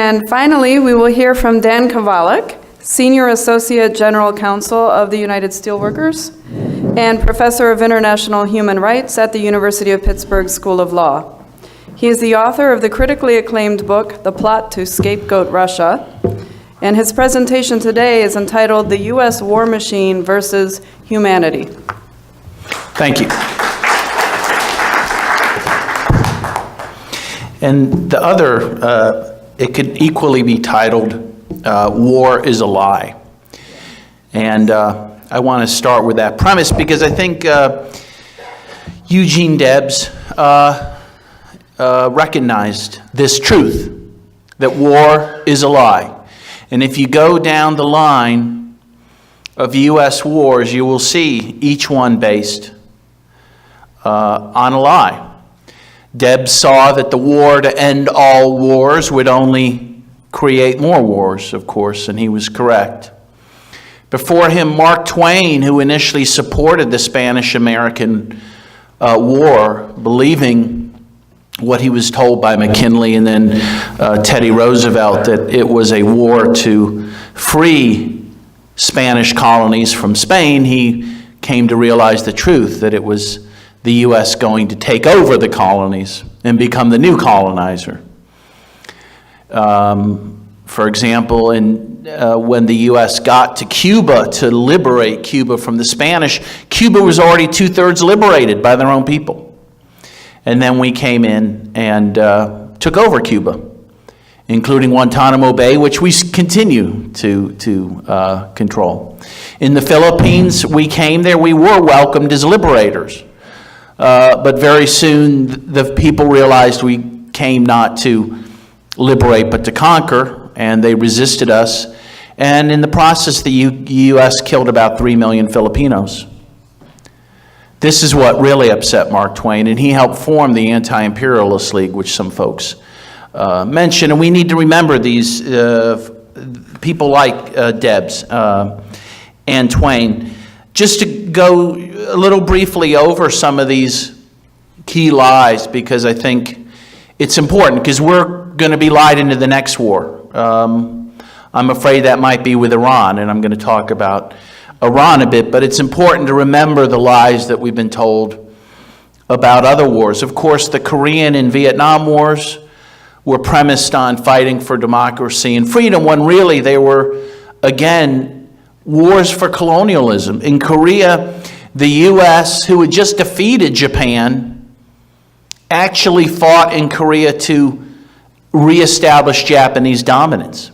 And finally, we will hear from Dan Kovalik, Senior Associate General Counsel of the United Steelworkers and Professor of International Human Rights at the University of Pittsburgh School of Law. He is the author of the critically acclaimed book, The Plot to Scapegoat Russia, and his presentation today is entitled The U.S. War Machine versus Humanity. Thank you. And the other, it could equally be titled War is a Lie. And I want to start with that premise because I think Eugene Debs recognized this truth, that war is a lie. And if you go down the line of U.S. wars, you will see each one based on a lie. Debs saw that the war to end all wars would only create more wars, of course, and he was correct. Before him, Mark Twain, who initially supported the Spanish-American War, believing what he was told by McKinley and then Teddy Roosevelt, that it was a war to free Spanish colonies from Spain, he came to realize the truth, that it was the U.S. going to take over the colonies and become the new colonizer. For example, when the U.S. got to Cuba to liberate Cuba from the Spanish, Cuba was already 2/3 liberated by their own people. And then we came in and took over Cuba, including Guantanamo Bay, which we continue to control. In the Philippines, we came there, we were welcomed as liberators. But very soon, the people realized we came not to liberate, but to conquer, and they resisted us. And in the process, the U.S. killed about 3 million Filipinos. This is what really upset Mark Twain, and he helped form the Anti-imperialist League, which some folks mention. And we need to remember these people like Debs and Twain. Just to go a little briefly over some of these key lies, because I think it's important, because we're going to be lied into the next war. I'm afraid that might be with Iran, and I'm going to talk about Iran a bit, but it's important to remember the lies that we've been told about other wars. Of course, the Korean and Vietnam wars were premised on fighting for democracy and freedom, when really they were, again, wars for colonialism. In Korea, the U.S., who had just defeated Japan, actually fought in Korea to reestablish Japanese dominance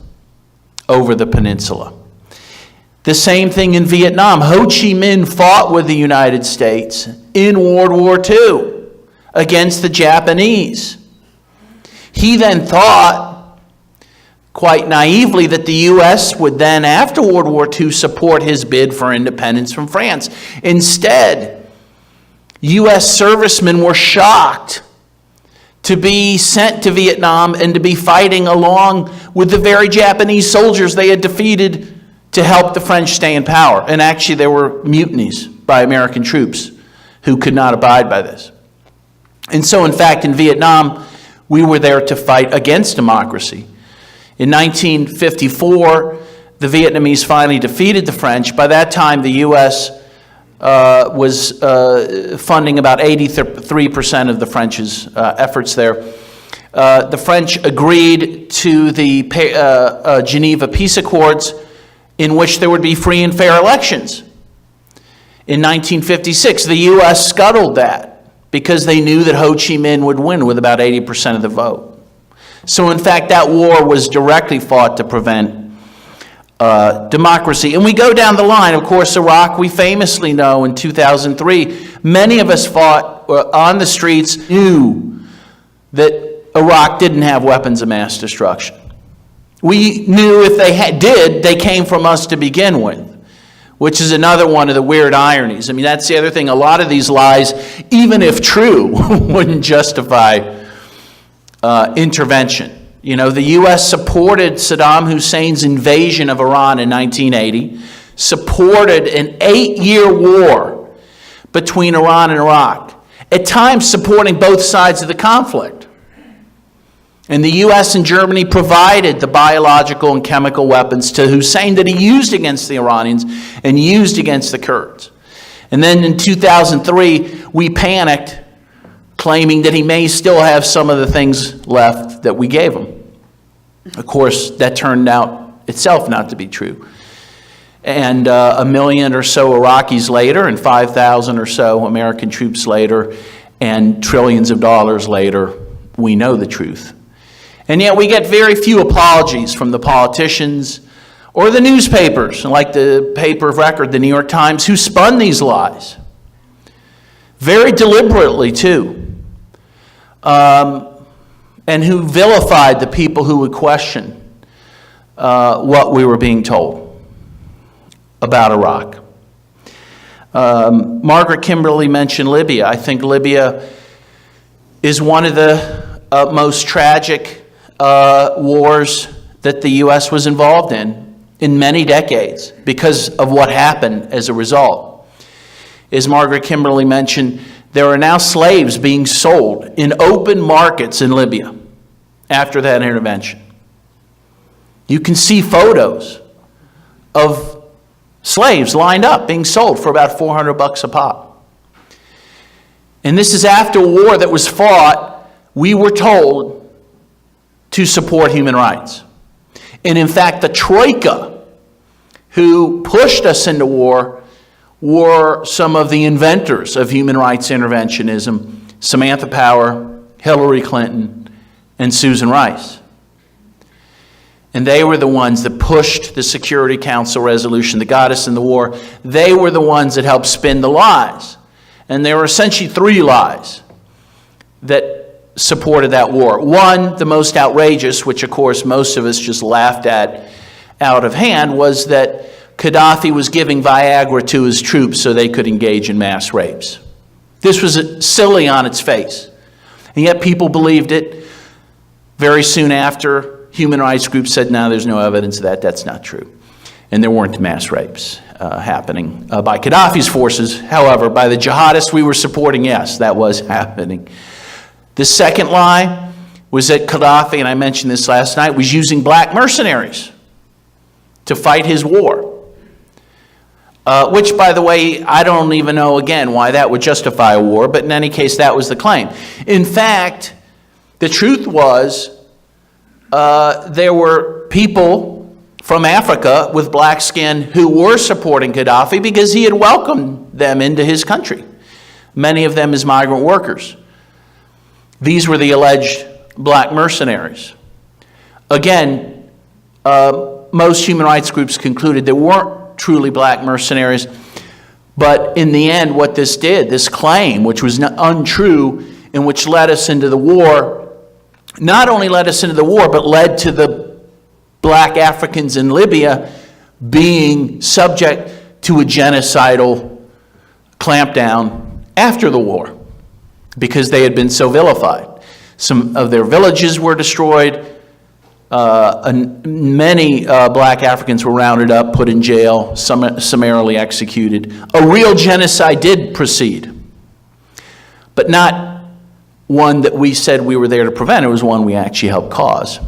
over the peninsula. The same thing in Vietnam. Ho Chi Minh fought with the United States in World War II against the Japanese. He then thought, quite naively, that the U.S. would then, after World War II, support his bid for independence from France. Instead, U.S. servicemen were shocked to be sent to Vietnam and to be fighting along with the very Japanese soldiers they had defeated to help the French stay in power. And actually there were mutinies by American troops who could not abide by this. And so in fact in Vietnam, we were there to fight against democracy. In 1954, the Vietnamese finally defeated the French. By that time, the U.S. Was funding about 83% of the French's efforts there. The French agreed to the Geneva Peace Accords, in which there would be free and fair elections. In 1956, the U.S. scuttled that because they knew that Ho Chi Minh would win with about 80% of the vote. So in fact, that war was directly fought to prevent democracy. And we go down the line. Of course, Iraq, we famously know in 2003, many of us fought on the streets, knew that Iraq didn't have weapons of mass destruction. We knew if they did, they came from us to begin with, which is another one of the weird ironies. I mean, that's the other thing. A lot of these lies, even if true, wouldn't justify intervention. You know, the U.S. supported Saddam Hussein's invasion of Iran in 1980, supported an 8-year war between Iran and Iraq, at times supporting both sides of the conflict. And the US and Germany provided the biological and chemical weapons to Hussein that he used against the Iranians and used against the Kurds. And then in 2003, we panicked, claiming that he may still have some of the things left that we gave him. Of course, that turned out itself not to be true. And 1 million or so Iraqis later, and 5,000 or so American troops later, and trillions of dollars later, we know the truth. And yet we get very few apologies from the politicians or the newspapers, like the paper of record, the New York Times, who spun these lies. Very deliberately, too. And who vilified the people who would question what we were being told about Iraq. Margaret Kimberly mentioned Libya. I think Libya is one of the most tragic wars that the U.S. was involved in many decades because of what happened as a result. As Margaret Kimberly mentioned, there are now slaves being sold in open markets in Libya after that intervention. You can see photos of slaves lined up being sold for about $400 a pop. And this is after a war that was fought, we were told, to support human rights. And in fact, the Troika who pushed us into war were some of the inventors of human rights interventionism: Samantha Power, Hillary Clinton, and Susan Rice. And they were the ones that pushed the Security Council resolution that got us in the war. They were the ones that helped spin the lies. And there were essentially 3 lies that supported that war. One, the most outrageous, which of course most of us just laughed at out of hand, was that Gaddafi was giving Viagra to his troops so they could engage in mass rapes. This was silly on its face. And yet people believed it. Very soon after, human rights groups said, no, there's no evidence of that. That's not true. And there weren't mass rapes happening by Gaddafi's forces. However, by the jihadists we were supporting, yes, that was happening. The second lie was that Gaddafi, and I mentioned this last night, was using black mercenaries to fight his war. Which, by the way, I don't even know, again, why that would justify a war, but in any case, that was the claim. In fact, the truth was there were people from Africa with black skin who were supporting Gaddafi because he had welcomed them into his country, many of them as migrant workers. These were the alleged black mercenaries. Again, most human rights groups concluded there weren't truly black mercenaries, but in the end what this did, this claim, which was untrue and which led us into the war, not only led us into the war, but led to the black Africans in Libya being subject to a genocidal clampdown after the war, because they had been so vilified. Some of their villages were destroyed. Many black Africans were rounded up, put in jail, summarily executed. A real genocide did proceed, but not one that we said we were there to prevent. It was one we actually helped cause.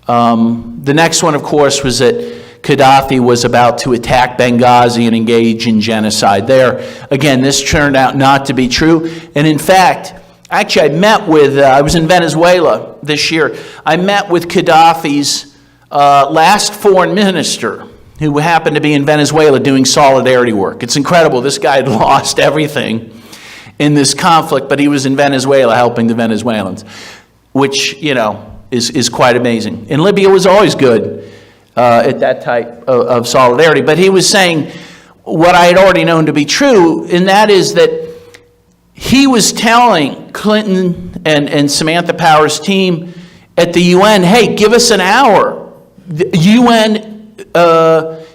The next one, of course, was that Gaddafi was about to attack Benghazi and engage in genocide there. Again, this turned out not to be true. And in fact, actually I was in Venezuela this year. I met with Gaddafi's last foreign minister, who happened to be in Venezuela doing solidarity work. It's incredible. This guy had lost everything in this conflict, but he was in Venezuela helping the Venezuelans, which, you know, is quite amazing. And Libya was always good at that type of solidarity. But he was saying what I had already known to be true, and that is that he was telling Clinton and Samantha Power's team at the UN, hey, give us an hour. The UN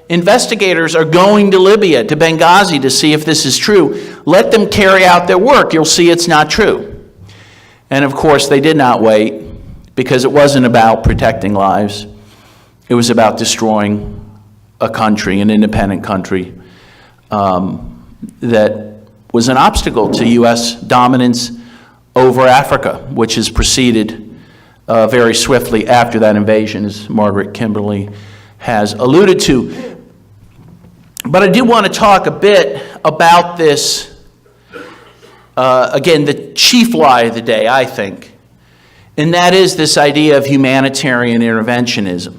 investigators are going to Libya, to Benghazi, to see if this is true. Let them carry out their work. You'll see it's not true. And of course, they did not wait, because it wasn't about protecting lives. It was about destroying a country, an independent country, that was an obstacle to U.S. dominance over Africa, which has preceded very swiftly after that invasion, as Margaret Kimberly has alluded to. But I do want to talk a bit about this, again, the chief lie of the day, I think, and that is this idea of humanitarian interventionism.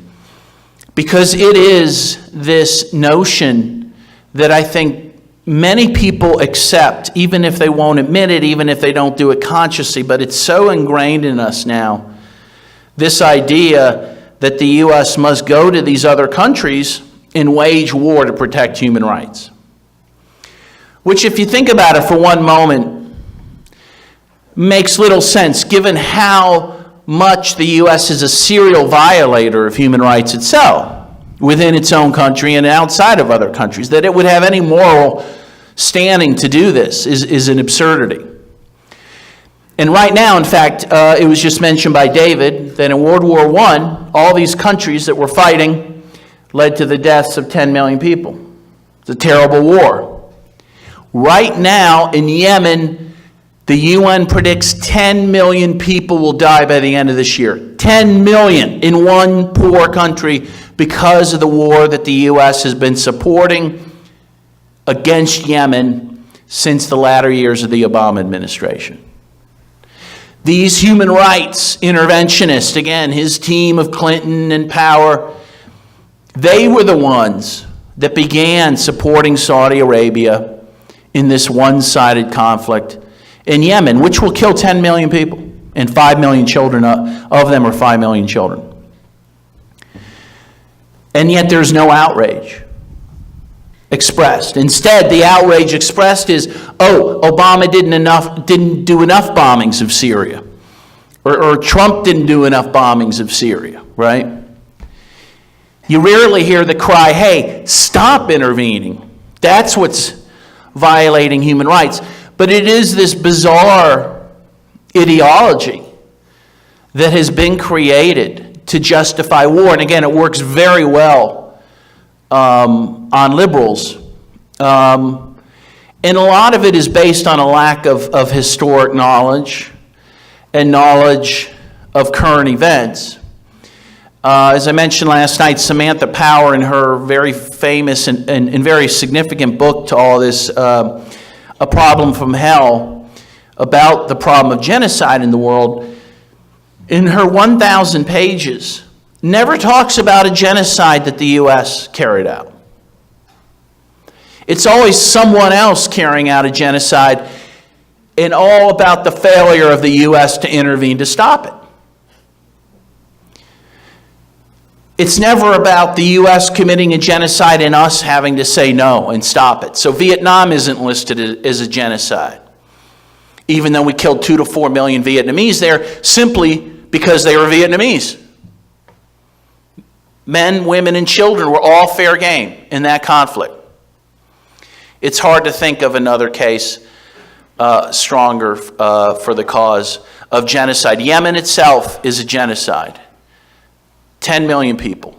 Because it is this notion that I think many people accept, even if they won't admit it, even if they don't do it consciously, but it's so ingrained in us now, this idea that the U.S. must go to these other countries and wage war to protect human rights. Which, if you think about it for one moment, makes little sense, given how much the U.S. is a serial violator of human rights itself, within its own country and outside of other countries. That it would have any moral standing to do this is an absurdity. And right now, in fact, it was just mentioned by David that in World War I, all these countries that were fighting led to the deaths of 10 million people. It's a terrible war. Right now, in Yemen, the UN predicts 10 million people will die by the end of this year. 10 million in one poor country because of the war that the U.S. has been supporting against Yemen since the latter years of the Obama administration. These human rights interventionists, again, his team of Clinton and power, they were the ones that began supporting Saudi Arabia in this one-sided conflict in Yemen, which will kill 10 million people, and 5 million children, of them are 5 million children. And yet there's no outrage expressed. Instead, the outrage expressed is, oh, Obama didn't do enough bombings of Syria, or Trump didn't do enough bombings of Syria, right? You rarely hear the cry, hey, stop intervening. That's what's violating human rights. But it is this bizarre ideology that has been created to justify war. And again, it works very well on liberals. And a lot of it is based on a lack of historic knowledge and knowledge of current events. As I mentioned last night, Samantha Power, in her very famous and very significant book to all this, A Problem from Hell, about the problem of genocide in the world, in her 1,000 pages, never talks about a genocide that the U.S. carried out. It's always someone else carrying out a genocide, and all about the failure of the U.S. to intervene to stop it. It's never about the U.S. committing a genocide and us having to say no and stop it. So Vietnam isn't listed as a genocide, even though we killed 2 to 4 million Vietnamese there simply because they were Vietnamese. Men, women, and children were all fair game in that conflict. It's hard to think of another case stronger for the cause of genocide. Yemen itself is a genocide. 10 million people.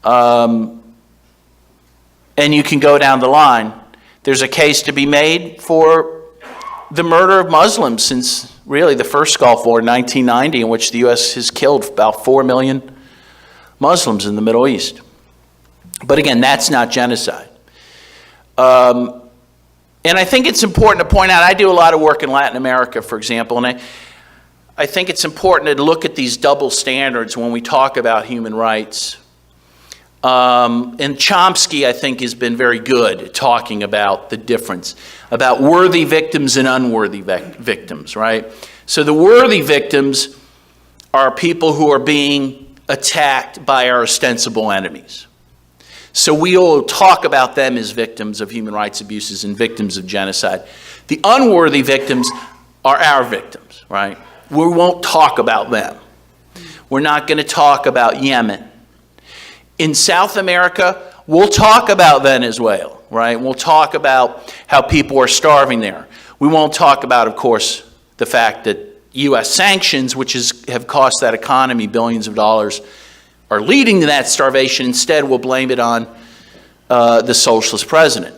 And you can go down the line. There's a case to be made for the murder of Muslims since really the first Gulf War in 1990, in which the U.S. has killed about 4 million Muslims in the Middle East. But again, that's not genocide. And I think it's important to point out, I do a lot of work in Latin America, for example, and I think it's important to look at these double standards when we talk about human rights. And Chomsky, I think, has been very good at talking about the difference, about worthy victims and unworthy victims, right? So the worthy victims are people who are being attacked by our ostensible enemies. So we will talk about them as victims of human rights abuses and victims of genocide. The unworthy victims are our victims, right? We won't talk about them. We're not going to talk about Yemen. In South America, we'll talk about Venezuela, right? We'll talk about how people are starving there. We won't talk about, of course, the fact that U.S. sanctions, which have cost that economy billions of dollars, are leading to that starvation. Instead, we'll blame it on the socialist president.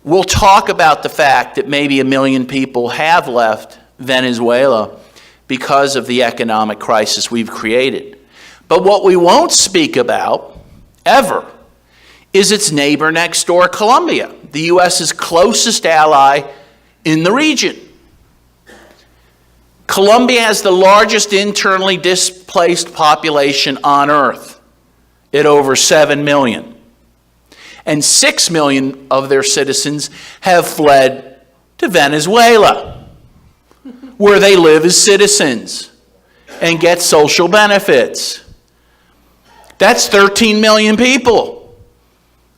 We'll talk about the fact that maybe 1 million people have left Venezuela because of the economic crisis we've created. But what we won't speak about, ever, is its neighbor next door, Colombia, the U.S.'s closest ally in the region. Colombia has the largest internally displaced population on Earth at over 7 million. And 6 million of their citizens have fled to Venezuela, where they live as citizens and get social benefits. That's 13 million people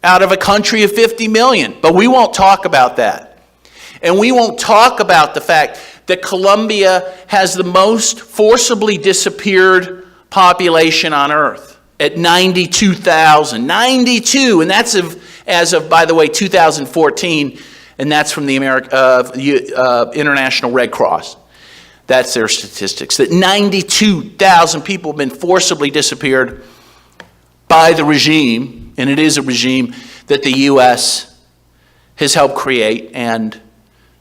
out of a country of 50 million. But we won't talk about that. And we won't talk about the fact that Colombia has the most forcibly disappeared population on Earth at 92,000. 92, and that's as of, by the way, 2014, and that's from the International Red Cross. That's their statistics, that 92,000 people have been forcibly disappeared by the regime, and it is a regime that the U.S. has helped create and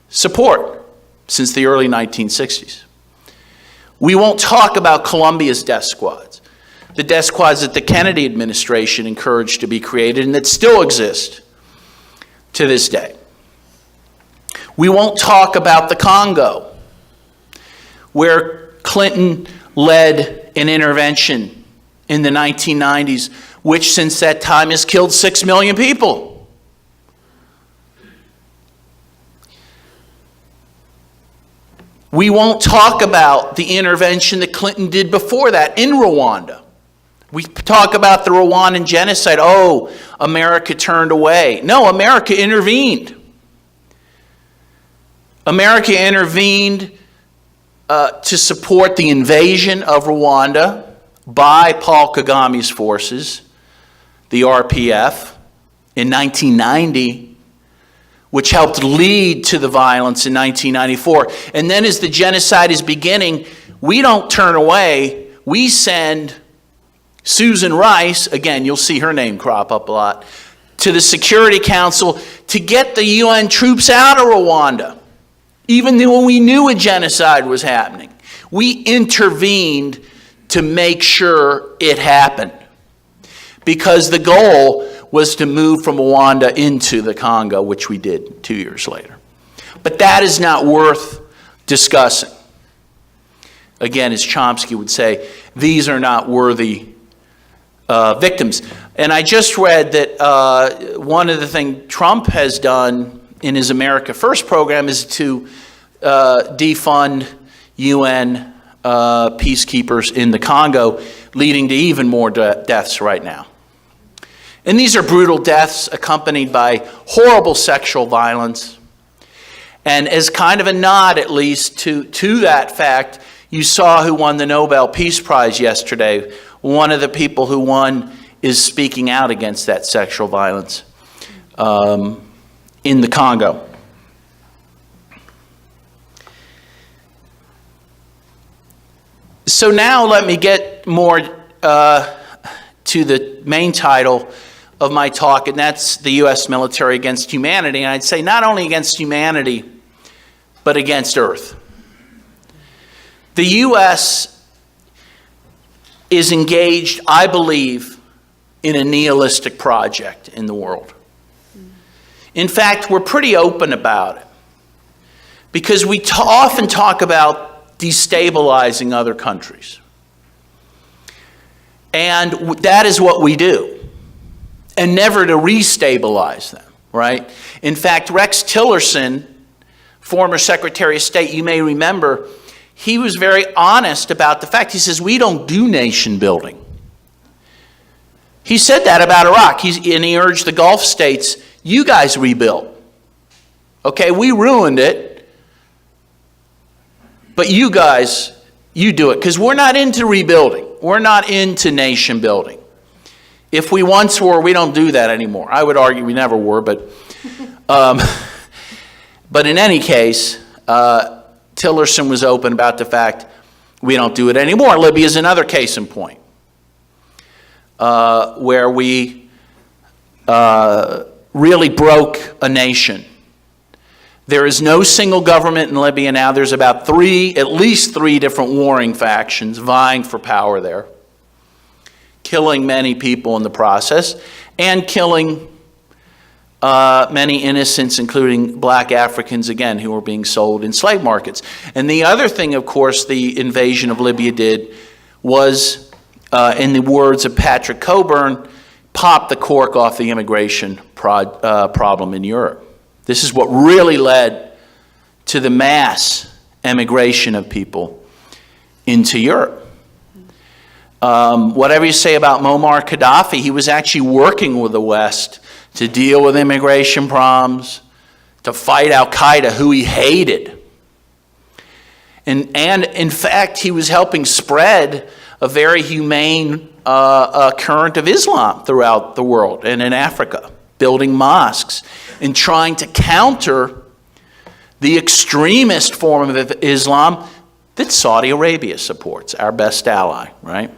support since the early 1960s. We won't talk about Colombia's death squads, the death squads that the Kennedy administration encouraged to be created and that still exist to this day. We won't talk about the Congo, where Clinton led an intervention in the 1990s, which since that time has killed 6 million people. We won't talk about the intervention that Clinton did before that in Rwanda. We talk about the Rwandan genocide. Oh, America turned away. No, America intervened. America intervened to support the invasion of Rwanda by Paul Kagame's forces, the RPF, in 1990, which helped lead to the violence in 1994. And then as the genocide is beginning, we don't turn away. We send Susan Rice, again, you'll see her name crop up a lot, to the Security Council to get the UN troops out of Rwanda, even when we knew a genocide was happening. We intervened to make sure it happened, because the goal was to move from Rwanda into the Congo, which we did 2 years later. But that is not worth discussing. Again, as Chomsky would say, these are not worthy victims. And I just read that one of the things Trump has done in his America First program is to defund UN peacekeepers in the Congo, leading to even more deaths right now. And these are brutal deaths accompanied by horrible sexual violence. And as kind of a nod, at least, to that fact, you saw who won the Nobel Peace Prize yesterday. One of the people who won is speaking out against that sexual violence in the Congo. So now let me get more to the main title of my talk, and that's the U.S. military against humanity. And I'd say not only against humanity, but against Earth. The U.S. is engaged, I believe, in a nihilistic project in the world. In fact, we're pretty open about it, because we often talk about destabilizing other countries. And that is what we do, and never to restabilize them, right? In fact, Rex Tillerson, former Secretary of State, you may remember, he was very honest about the fact. He says, we don't do nation building. He said that about Iraq, and he urged the Gulf states, you guys rebuild. Okay, we ruined it, but you guys, you do it, because we're not into rebuilding. We're not into nation building. If we once were, we don't do that anymore. I would argue we never were, but in any case, Tillerson was open about the fact we don't do it anymore. Libya is another case in point, where we really broke a nation There is no single government in Libya now. There's about at least three different warring factions vying for power there, killing many people in the process, and killing many innocents, including black Africans, again, who were being sold in slave markets. And the other thing, of course, the invasion of Libya did was, in the words of Patrick Coburn, pop the cork off the immigration problem in Europe. This is what really led to the mass emigration of people into Europe. Whatever you say about Muammar Gaddafi, he was actually working with the West to deal with immigration problems, to fight Al-Qaeda, who he hated. And in fact, he was helping spread a very humane current of Islam throughout the world and in Africa, building mosques and trying to counter the extremist form of Islam that Saudi Arabia supports, our best ally, right?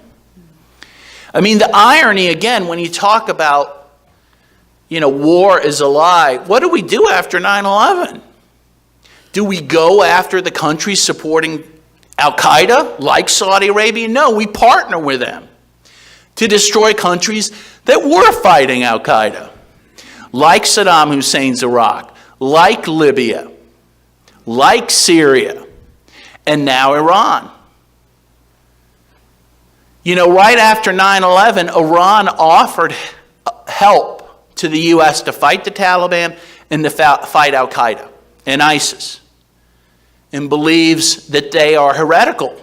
I mean, the irony, again, when you talk about, war is a lie, what do we do after 9/11? Do we go after the countries supporting Al-Qaeda, like Saudi Arabia? No, we partner with them to destroy countries that were fighting Al-Qaeda, like Saddam Hussein's Iraq, like Libya, like Syria, and now Iran. Right after 9/11, Iran offered help to the U.S. to fight the Taliban and to fight Al-Qaeda and ISIS, and believes that they are heretical.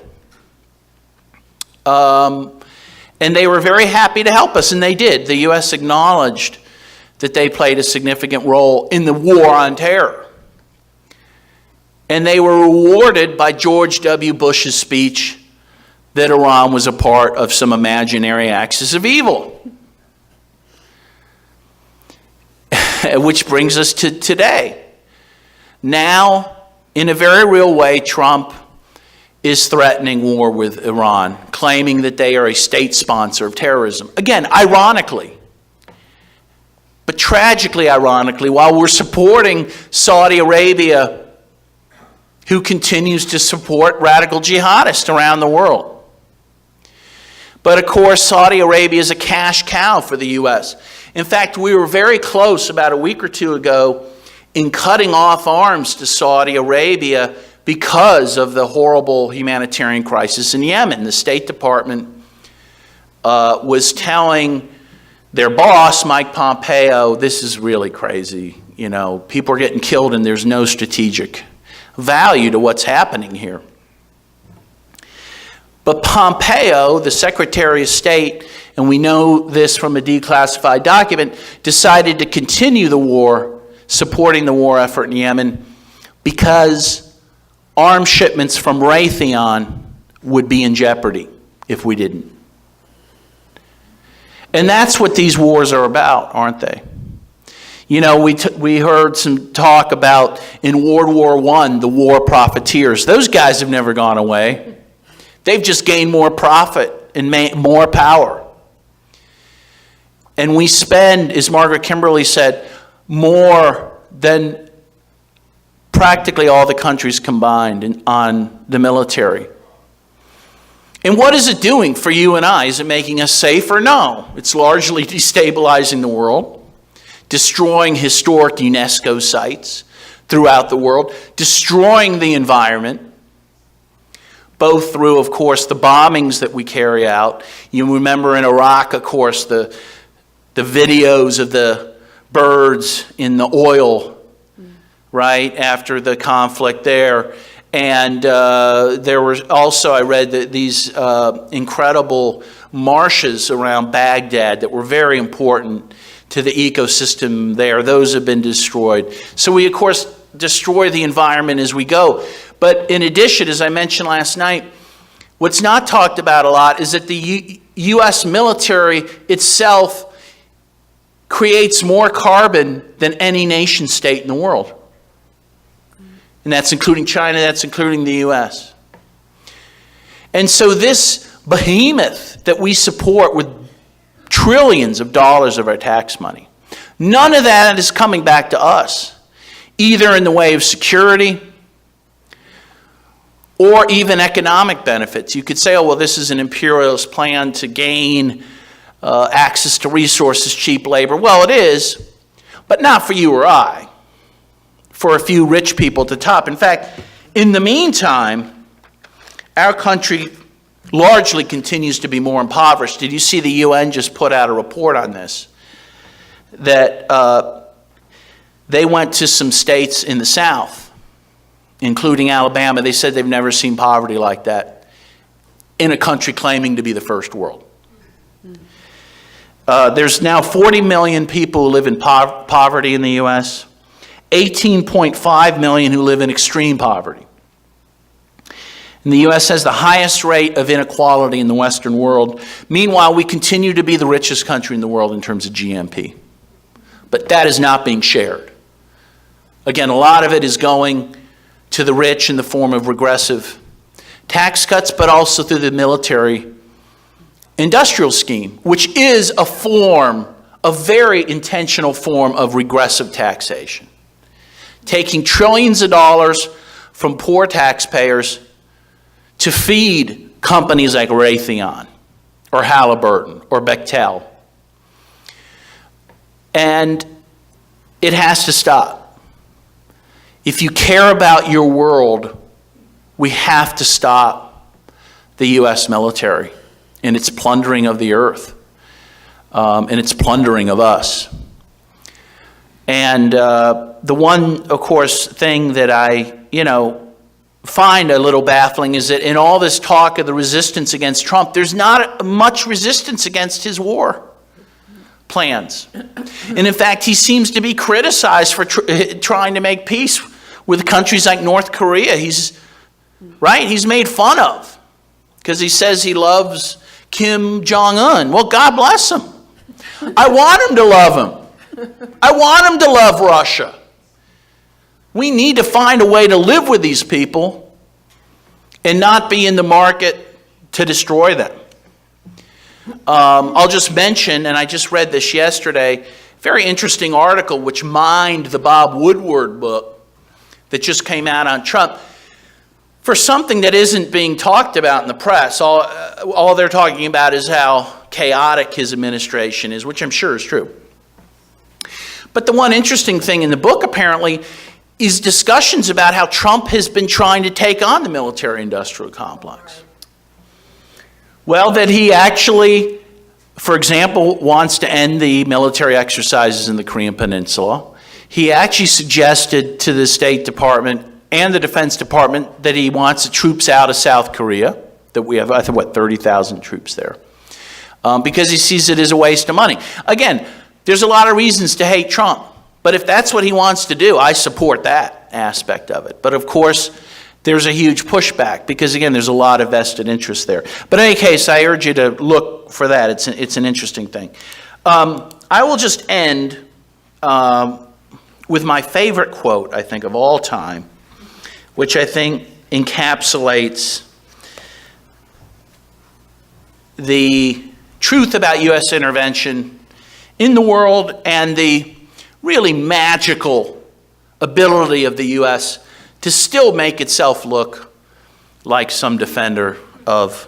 And they were very happy to help us, and they did. The U.S. acknowledged that they played a significant role in the war on terror. And they were rewarded by George W. Bush's speech that Iran was a part of some imaginary axis of evil. Which brings us to today. Now, in a very real way, Trump is threatening war with Iran, claiming that they are a state sponsor of terrorism. Again, ironically, but tragically ironically, while we're supporting Saudi Arabia, who continues to support radical jihadists around the world. But of course, Saudi Arabia is a cash cow for the U.S. In fact, we were very close about a week or two ago in cutting off arms to Saudi Arabia because of the horrible humanitarian crisis in Yemen. The State Department was telling their boss, Mike Pompeo, this is really crazy. People are getting killed and there's no strategic value to what's happening here. But Pompeo, the Secretary of State, and we know this from a declassified document, decided to continue the war, supporting the war effort in Yemen, because arms shipments from Raytheon would be in jeopardy if we didn't. And that's what these wars are about, aren't they? We heard some talk about, in World War I, the war profiteers. Those guys have never gone away. They've just gained more profit and more power. And we spend, as Margaret Kimberly said, more than practically all the countries combined on the military. And what is it doing for you and I? Is it making us safer? No. It's largely destabilizing the world, destroying historic UNESCO sites throughout the world, destroying the environment, both through, of course, the bombings that we carry out. You remember in Iraq, of course, the videos of the birds in the oil, right, after the conflict there. And there were also, I read that these incredible marshes around Baghdad that were very important to the ecosystem there. Those have been destroyed. So we, of course, destroy the environment as we go. But in addition, as I mentioned last night, what's not talked about a lot is that the U.S. military itself creates more carbon than any nation state in the world. And that's including China, that's including the U.S. And so this behemoth that we support with trillions of dollars of our tax money, none of that is coming back to us. either in the way of security or even economic benefits. You could say, oh, well, this is an imperialist plan to gain access to resources, cheap labor. Well, it is, but not for you or I, for a few rich people at the top. In fact, in the meantime, our country largely continues to be more impoverished. Did you see the UN just put out a report on this? That they went to some states in the South, including Alabama. They said they've never seen poverty like that in a country claiming to be the first world. There's now 40 million people who live in poverty in the U.S., 18.5 million who live in extreme poverty. And the U.S. has the highest rate of inequality in the Western world. Meanwhile, we continue to be the richest country in the world in terms of GNP. But that is not being shared. Again, a lot of it is going to the rich in the form of regressive tax cuts, but also through the military industrial scheme, which is a form, a very intentional form of regressive taxation. Taking trillions of dollars from poor taxpayers to feed companies like Raytheon or Halliburton or Bechtel. And it has to stop. If you care about your world, we have to stop the U.S. military and its plundering of the earth and its plundering of us. And the one, of course, thing that I, find a little baffling is that in all this talk of the resistance against Trump, there's not much resistance against his war plans. And in fact, he seems to be criticized for trying to make peace with countries like North Korea. He's made fun of because he says he loves Kim Jong-un. Well, God bless him. I want him to love him. I want him to love Russia. We need to find a way to live with these people and not be in the market to destroy them. I'll just mention, and I just read this yesterday, very interesting article which mined the Bob Woodward book that just came out on Trump for something that isn't being talked about in the press. All they're talking about is how chaotic his administration is, which I'm sure is true. But the one interesting thing in the book, apparently, is discussions about how Trump has been trying to take on the military-industrial complex. Well, that he actually, for example, wants to end the military exercises in the Korean Peninsula. He actually suggested to the State Department and the Defense Department that he wants the troops out of South Korea, that we have, 30,000 troops there, because he sees it as a waste of money. Again, there's a lot of reasons to hate Trump. But if that's what he wants to do, I support that aspect of it. But of course, there's a huge pushback because, again, there's a lot of vested interest there. But in any case, I urge you to look for that. It's an interesting thing. I will just end with my favorite quote, I think, of all time, which I think encapsulates the truth about U.S. intervention in the world and the really magical ability of the U.S. to still make itself look like some defender of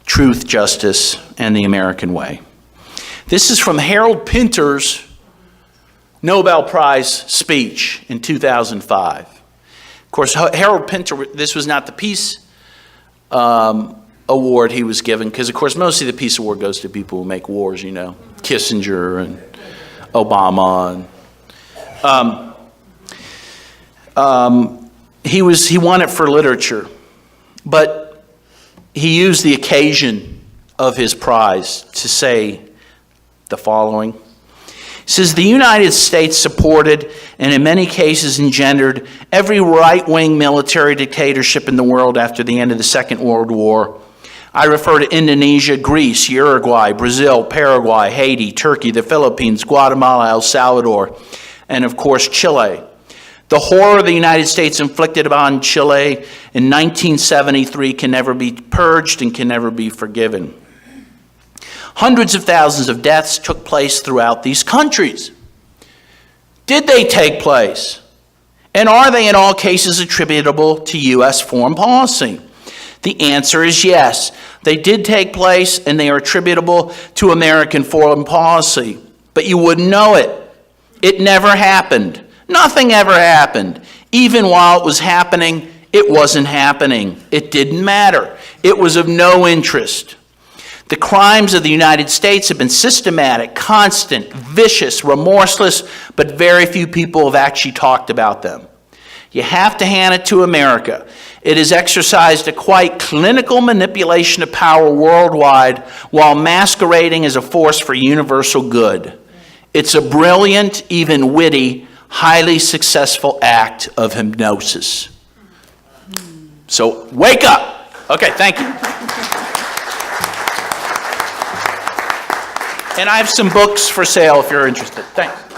truth, justice, and the American way. This is from Harold Pinter's Nobel Prize speech in 2005. Of course, Harold Pinter, this was not the Peace Award he was given, because, of course, mostly the Peace Award goes to people who make wars, Kissinger and Obama and he won it for literature, but he used the occasion of his prize to say the following. He says, the United States supported and in many cases engendered every right-wing military dictatorship in the world after the end of the Second World War. I refer to Indonesia, Greece, Uruguay, Brazil, Paraguay, Haiti, Turkey, the Philippines, Guatemala, El Salvador, and of course Chile. The horror the United States inflicted upon Chile in 1973 can never be purged and can never be forgiven. Hundreds of thousands of deaths took place throughout these countries. Did they take place And are they in all cases attributable to U.S. foreign policy? The answer is yes. They did take place and they are attributable to American foreign policy. But you wouldn't know it. It never happened. Nothing ever happened. Even while it was happening, it wasn't happening. It didn't matter. It was of no interest. The crimes of the United States have been systematic, constant, vicious, remorseless, but very few people have actually talked about them. You have to hand it to America. It has exercised a quite clinical manipulation of power worldwide while masquerading as a force for universal good. It's a brilliant, even witty, highly successful act of hypnosis. So wake up. Okay, thank you. And I have some books for sale if you're interested. Thanks.